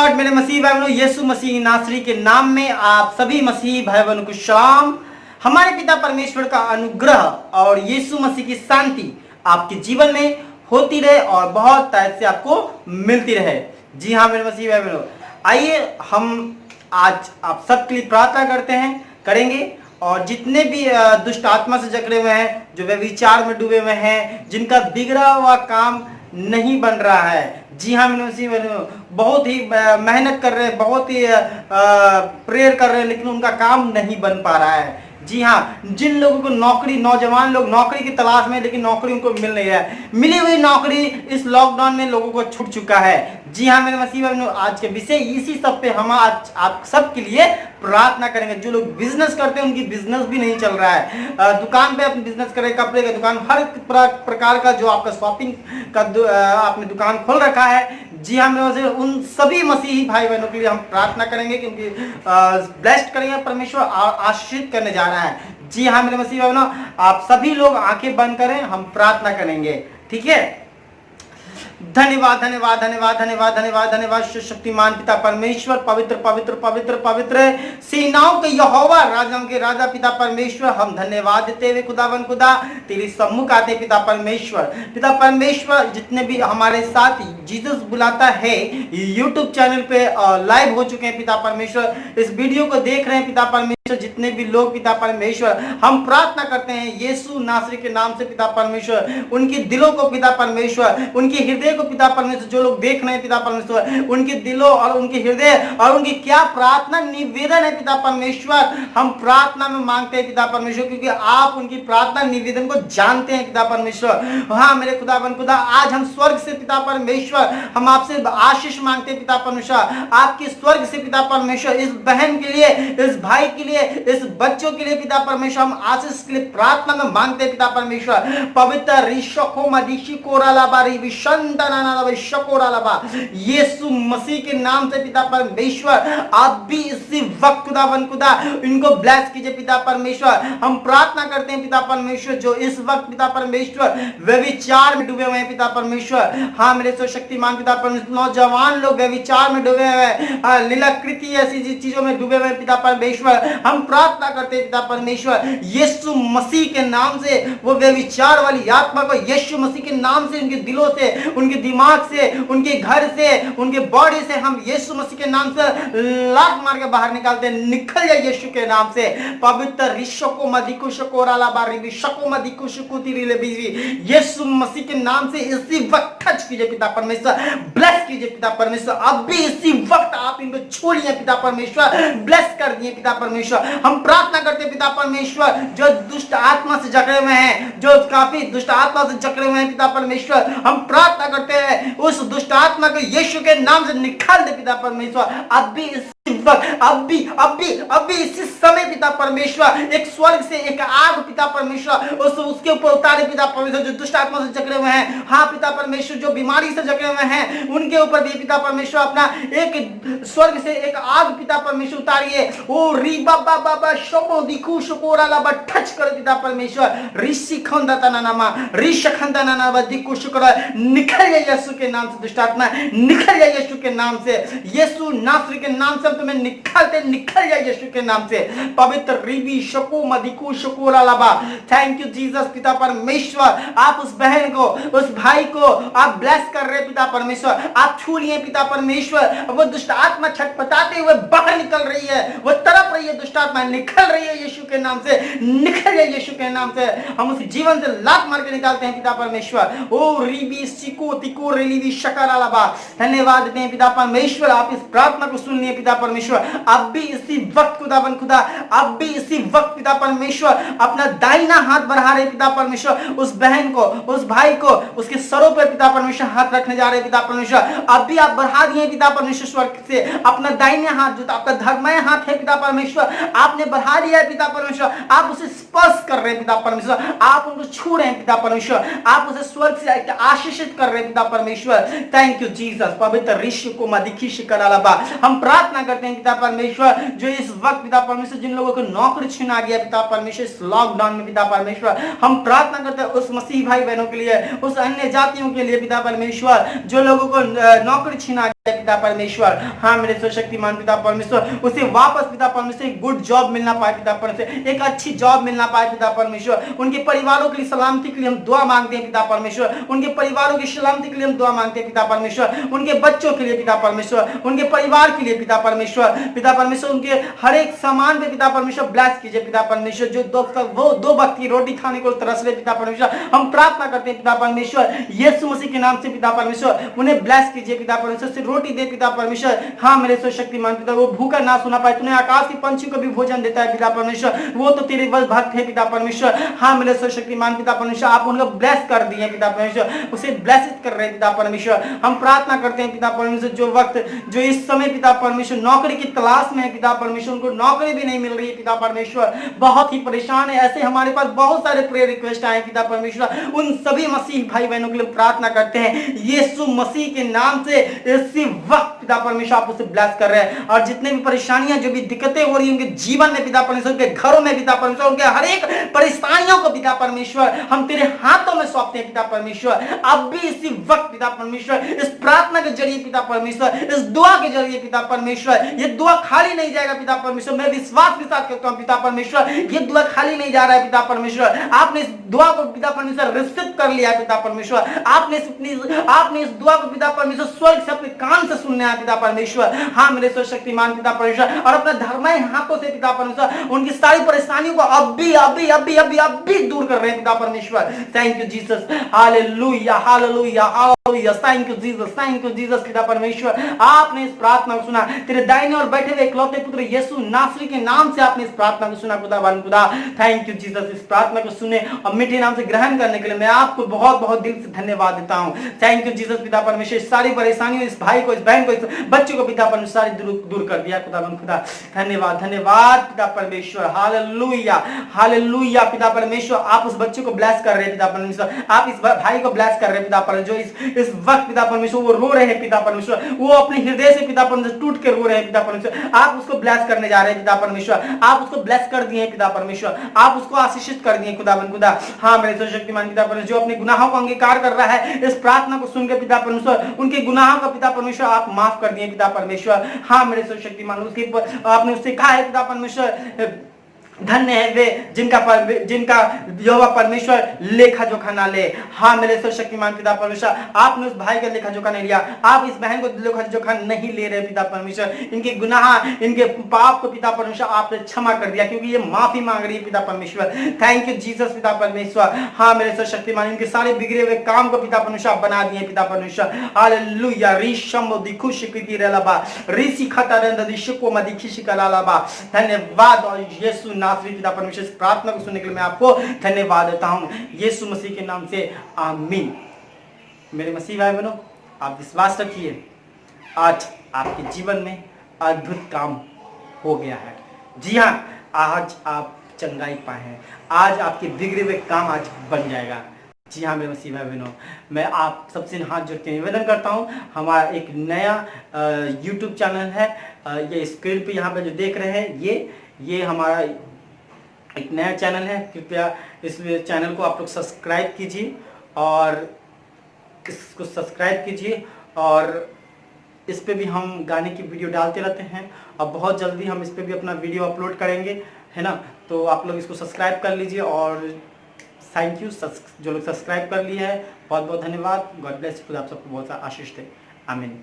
Lord. मेरे मसीह भाई बहनों, यीशु मसीह नासरी के नाम में आप सभी मसीह भाई बहनों को सलाम। हमारे पिता परमेश्वर का अनुग्रह और यीशु मसीह की शांति आपके जीवन में होती रहे और बहुत तरह से आपको मिलती रहे। जी हाँ मेरे मसीह भाई बहनों, आइए हम आज आप सबके लिए प्रार्थना करेंगे और जितने भी दुष्ट आत्मा से जकड़े हुए हैं, जो व्यभिचार में डूबे हुए हैं, जिनका बिगड़ा हुआ काम नहीं बन रहा है, जी हाँ मेरे मसीह बहनों, बहुत ही मेहनत कर रहे हैं, बहुत ही प्रेयर कर रहे हैं, लेकिन उनका काम नहीं बन पा रहा है। जी हाँ, जिन लोगों को नौजवान लोग नौकरी की तलाश में, लेकिन नौकरी उनको मिल नहीं रहा है, मिली हुई नौकरी इस लॉकडाउन में लोगों को छूट चुका है। जी हाँ मेरे मसीह बहनों, आज के विषय इसी सब पे हम आज आप सबके लिए प्रार्थना करेंगे। जो लोग बिजनेस करते हैं उनकी बिजनेस भी नहीं चल रहा है, दुकान पे अपनी बिजनेस कर रहे, कपड़े का दुकान, हर प्रकार का जो आपका शॉपिंग का आपने दुकान खोल रखा है। जी हाँ मेरे मसीह, उन सभी मसीही भाई बहनों के लिए हम प्रार्थना करेंगे कि उनकी ब्लेस्ड करेंगे, परमेश्वर आशीषित करने जा रहा है। जी हाँ मेरे मसीह भाई बहनों, आप सभी लोग आंखें बंद करें, हम प्रार्थना करेंगे, ठीक है। धन्यवाद धन्यवाद धन्यवाद धन्यवाद धन्यवाद धन्यवाद शक्तिमान पिता परमेश्वर, पवित्र पवित्र पवित्र पवित्र सेनाओं के यहोवा, राजाओं के राजा पिता परमेश्वर, हम धन्यवाद देते हुए खुदावन खुदा तेरे सम्मुख आते पिता परमेश्वर, जितने भी हमारे साथ जीसस बुलाता है यूट्यूब चैनल पे लाइव हो चुके हैं पिता परमेश्वर, इस वीडियो को देख रहे हैं पिता परमेश्वर, जितने भी लोग पिता परमेश्वर, हम प्रार्थना करते हैं यीशु नासरी के नाम से पिता परमेश्वर, उनके दिलों को पिता परमेश्वर, उनके हृदय को पिता परमेश्वर, जो लोग देख रहे हैं पिता परमेश्वर, उनके दिलों और उनके हृदय और उनकी क्या प्रार्थना निवेदन है पिता परमेश्वर, हम प्रार्थना में मांगते हैं पिता परमेश्वर, क्योंकि आप उनकी प्रार्थना निवेदन को जानते हैं पिता परमेश्वर। हाँ मेरे खुदावन खुदा, आज हम स्वर्ग से पिता परमेश्वर, हम आपसे आशीष मांगते हैं पिता परमेश्वर, आपके स्वर्ग से पिता परमेश्वर, इस बहन के लिए, इस भाई के लिए, इस बच्चों के लिए पिता परमेश्वर, हम आशीष के लिए प्रार्थना में मांगते हैं पिता परमेश्वर। पवित्र रिशको मदिशी कोरालाबा रिविशंतनानाबा शकोरालाबा, यीशु मसीह के नाम से पिता परमेश्वर, आप भी इसी वक्त खुदावन खुदा इनको ब्लेस कीजिए पिता परमेश्वर। हम प्रार्थना करते हैं पिता परमेश्वर, जो इस वक्त पिता परमेश्वर व्यभिचार में डूबे हुए हैं पिता परमेश्वर, हाँ मेरे सो शक्तिमान पिता परमेश्वर, नौजवान लोग व्यभिचार में डूबे हुए हैं, लीलाकृति ऐसी चीजों में डूबे हुए पिता परमेश्वर, हम प्रार्थना करते हैं पिता परमेश्वर, यीशु मसीह के नाम से वो व्यभिचार वाली आत्मा को यीशु मसीह के नाम से, उनके दिलों से, उनके दिमाग से, उनके घर से, उनके बॉडी से, हम यीशु मसीह के नाम से लात मार के बाहर निकालते हैं, निकल जाए यीशु के नाम से। पवित्र रिशको मदिकुशको रालाबारी विशको मदिकुशको तिरिले बीवी, यीशु मसीह के नाम से इसी वक्त टच कीजिए पिता परमेश्वर, ब्लेस कीजिए पिता परमेश्वर, अब भी इसी वक्त आप इनको छोड़िए पिता परमेश्वर, ब्लेस कर दिए पिता परमेश्वर। हम प्रार्थना करते हैं पिता परमेश्वर, जो दुष्ट आत्मा से जकड़े हुए हैं, जो काफी दुष्ट आत्मा से जकड़े हुए हैं पिता परमेश्वर, हम प्रार्थना करते हैं उस दुष्ट आत्मा को यीशु के नाम से निकाल दे पिता परमेश्वर। अब भी अब भी इसी समय पिता परमेश्वर, एक स्वर्ग से एक आग पिता परमेश्वर उसके ऊपर उतारे पिता परमेश्वर, जो दुष्ट आत्मा से जकड़े हुए हैं, हाँ पिता परमेश्वर, जो बीमारी से जकड़े हुए हैं, उनके ऊपर भी पिता परमेश्वर अपना एक स्वर्ग से एक आग पिता परमेश्वर उतारिए। ओ री बाबा बाबा शोको दिखु शकोरा लाबा टच कर पिता परमेश्वर, ऋषि खंदा तनानामा ऋष खंदा नाना दिखु शकोरा, निकल जाए यीशु के नाम से दुष्ट आत्मा, निकल जाए यीशु के नाम से, यीशु नासरी के नाम से तुम्हें निकल जाए यीशु के नाम से। पवित्र रिबी शको मदिकु शकोरा लाबा, थैंक यू जीसस पिता परमेश्वर, आप उस बहन को, उस भाई को आप ब्लेस कर रहे पिता परमेश्वर, आप छू लिए पिता परमेश्वर, वो दुष्ट आत्मा छटपटाते हुए बाहर निकल रही है, वो तड़प रही है, दुष्ट आत्मा निकल रही है यीशु के नाम से, निकल जाए यीशु के नाम से। हम उस जीवन से लात मार के निकालते हैं पिता परमेश्वर। ओ रिबी सिको तिको रिलीवी शकारा लाबा, धन्यवाद देते हैं पिता परमेश्वर, आप इस प्रार्थना को सुन लिए पिता परमेश्वर। अब भी इसी वक्त खुदावन खुदा, अब भी इसी वक्त पिता परमेश्वर अपना दाहिना हाथ बढ़ा रहे पिता परमेश्वर, उस बहन को, उस भाई को, उसके सरों पर पिता परमेश्वर हाथ रखने जा रहे पिता परमेश्वर। अब भी आप बढ़ा दिए पिता परमेश्वर स्वर्ग से अपना दाहिने हाथ, जो आपका धर्ममय हाथ है पिता परमेश्वर, आपने बढ़ा दिया है पिता परमेश्वर, आप उसे स्पर्श कर रहे हैं पिता परमेश्वर, आप उनको छू रहे हैं पिता परमेश्वर, आप उसे स्वर्ग से आशीषित कर रहे हैं पिता परमेश्वर। Thank you Jesus. पवित्र ऋषि को मदिखी शिकरालाबा, हम प्रार्थना करते हैं पिता परमेश्वर, जो इस वक्त पिता परमेश्वर जिन लोगों को नौकरी छीना गया पिता परमेश्वर इस लॉकडाउन में पिता परमेश्वर, हम प्रार्थना करते हैं उस मसीह भाई बहनों के लिए, उस अन्य जातियों के लिए पिता परमेश्वर, जो लोगों को नौकरी छीना पिता परमेश्वर, हाँ मेरे सर्वशक्तिमान पिता परमेश्वर, उसे वापस पिता परमेश्वर एक गुड जॉब मिलना पाए पिता परमेश्वर, एक अच्छी जॉब मिलना पाए पिता परमेश्वर। उनके परिवारों के लिए सलामती के लिए हम दुआ मांगते हैं पिता परमेश्वर, उनके परिवारों की सलामती के लिए हम दुआ मांगते हैं पिता परमेश्वर, उनके बच्चों के लिए पिता परमेश्वर, उनके परिवार के लिए पिता परमेश्वर, पिता परमेश्वर उनके हर एक सामान पे पिता परमेश्वर ब्लेस कीजिए पिता परमेश्वर। जो वो 2 वक्त की रोटी खाने को तरस रहे पिता परमेश्वर, हम प्रार्थना करते हैं पिता परमेश्वर यीशु मसीह के नाम से पिता परमेश्वर, उन्हें ब्लेस कीजिए पिता परमेश्वर, से रोटी दे पिता परमेश्वर। हाँ मेरे सर्वशक्तिमान पिता, वो भूखा ना सुना पाए, तूने आकाश के पंछी को भी भोजन देता है पिता परमेश्वर, वो तो तेरे बस भक्त है पिता परमेश्वर। हाँ मेरे सर्वशक्तिमान पिता परमेश्वर, आप उनको ब्लेस कर दिए पिता परमेश्वर, उसे ब्लेसित कर रहे हैं पिता परमेश्वर। हम प्रार्थना करते हैं पिता परमेश्वर, जो वक्त जो इस समय पिता परमेश्वर नौकरी की तलाश में है पिता परमेश्वर, उनको नौकरी भी नहीं मिल रही है पिता परमेश्वर, बहुत ही परेशान है, ऐसे हमारे पास बहुत सारे प्रेयर रिक्वेस्ट आए पिता परमेश्वर। उन सभी मसीह भाई बहनों के लिए प्रार्थना करते हैं यीशु मसीह के नाम से इसी वक्त पिता परमेश्वर आप उसे ब्लेस कर रहे हैं। और जितने भी परेशानियां जो भी दिक्कतें हो रही है उनके जीवन में पिता परमेश्वर, उनके घरों में पिता परमेश्वर, उनके हर एक परेशानियों को पिता परमेश्वर हम तेरे हाथों में सौंपते हैं पिता परमेश्वर। अब भी इसी वक्त पिता परमेश्वर इस प्रार्थना के जरिए पिता परमेश्वर, इस दुआ के जरिए पिता परमेश्वर, ये दुआ खाली नहीं जाएगा पिता परमेश्वर। मैं विश्वास के साथ कहता हूं पिता परमेश्वर, ये दुआ खाली नहीं जा रहा है पिता परमेश्वर। आपने इस दुआ को पिता परमेश्वर रिसीव कर लिया है पिता परमेश्वर, आपने इस दुआ को पिता परमेश्वर स्वर्ग से अपने कान से सुनना है पिता परमेश्वर। हाँ मेरे सर्वशक्तिमान पिता परमेश्वर, और अपने धर्ममय हाथों से पिता परमेश्वर उनकी सारी परेशानियों को अब भी दूर कर रहे हैं पिता परमेश्वर। Thank you Jesus, hallelujah hallelujah hallelujah, thank you Jesus, thank you Jesus पिता परमेश्वर। आपने इस प्रार्थना को सुना, तेरे दाहिने और बैठे हुए इकलौते पुत्र यीशु नासरी के नाम से आपने इस प्रार्थना को सुना खुदावन खुदा। थैंक यू जीसस, इस प्रार्थना को सुने और मीठे नाम से ग्रहण करने के लिए मैं आपको बहुत बहुत दिल से धन्यवाद देता हूं। थैंक यू जीसस पिता परमेश्वर, सारी परेशानियों इस भाई को, इस बहन को, इस बच्चे को पिता परमेश्वर सारी दूर कर दिया खुदावन खुदा। धन्यवाद धन्यवाद पिता परमेश्वर, हालेलुया हालेलुया पिता परमेश्वर। आप उस बच्चे को ब्लेस कर रहे हैं पिता परमेश्वर, आप इस भाई को ब्लेस कर रहे हैं पिता परमेश्वर, जो इस वक्त पिता परमेश्वर वो रो रहे हैं पिता परमेश्वर, वो अपने हृदय से पिता परमेश्वर टूट के रो रहे हैं पिता परमेश्वर। आप उसको ब्लेस करने जा रहे हैं पिता परमेश्वर, आप उसको ब्लेस कर दिए पिता परमेश्वर, आप उसको आशीषित कर दिए खुदावन खुदा। हाँ मेरे सर्वशक्तिमान पिता परमेश्वर, जो अपने गुनाहों को अंगीकार कर रहा है, इस प्रार्थना को सुनकर पिता परमेश्वर उनके गुनाहों का पिता परमेश्वर आप माफ कर दिए पिता परमेश्वर। हाँ मेरे सर्वशक्तिमान, उसके आपने उससे कहा है पिता परमेश्वर, धन्य है वे जिनका यहोवा परमेश्वर लेखा जोखा ना ले। हाँ मेरे सर्वशक्तिमान पिता परमेश्वर, आपने उस भाई का लेखा जोखा नहीं लिया, आप इस बहन को लेखा जोखा नहीं ले रहे पिता परमेश्वर। इनके गुनाह, इनके पाप को पिता परमेश्वर आपने क्षमा कर दिया, क्योंकि ये माफी मांग रही है पिता परमेश्वर। थैंक यू जीसस पिता परमेश्वर। हाँ मेरे सर्वशक्तिमान, इनके सारे बिगड़े हुए काम को पिता परमेश्वर आप बना दिए पिता परमेश्वर। हालेलुया, रिशम दिखुश की रलबा ऋषि खतरंद दिशको मदिखिश कलालबा। धन्यवाद और यीशु नासरी पिता परमेश्वर, इस प्रार्थना को सुनने के लिए मैं आपको धन्यवाद देता हूं यीशु मसीह के नाम से, आमीन। मेरे मसीह भाई बहनों, आप विश्वास रखिए, आज आपके जीवन में अद्भुत काम हो गया है। जी हां, आज आप चंगाई पाए हैं, आज आपके बिगड़े हुए काम आज बन जाएगा। जी हाँ मेरे मसीह भाई बहनों, मैं आप सबसे हाथ जोड़ के निवेदन करता हूँ, हमारा एक नया यूट्यूब चैनल है, ये स्क्रीन पे यहाँ पे जो देख रहे हैं ये हमारा एक नया चैनल है। कृपया इस चैनल को आप लोग सब्सक्राइब कीजिए और इसको सब्सक्राइब कीजिए, और इस पे भी हम गाने की वीडियो डालते रहते हैं, और बहुत जल्दी हम इस पे भी अपना वीडियो अपलोड करेंगे, है ना। तो आप लोग इसको सब्सक्राइब कर लीजिए, और थैंक यू जो लोग सब्सक्राइब कर लिए हैं, बहुत बहुत धन्यवाद। गॉड ब्लेस, खुदा आप सबको बहुत सा आशीष दे, आमीन।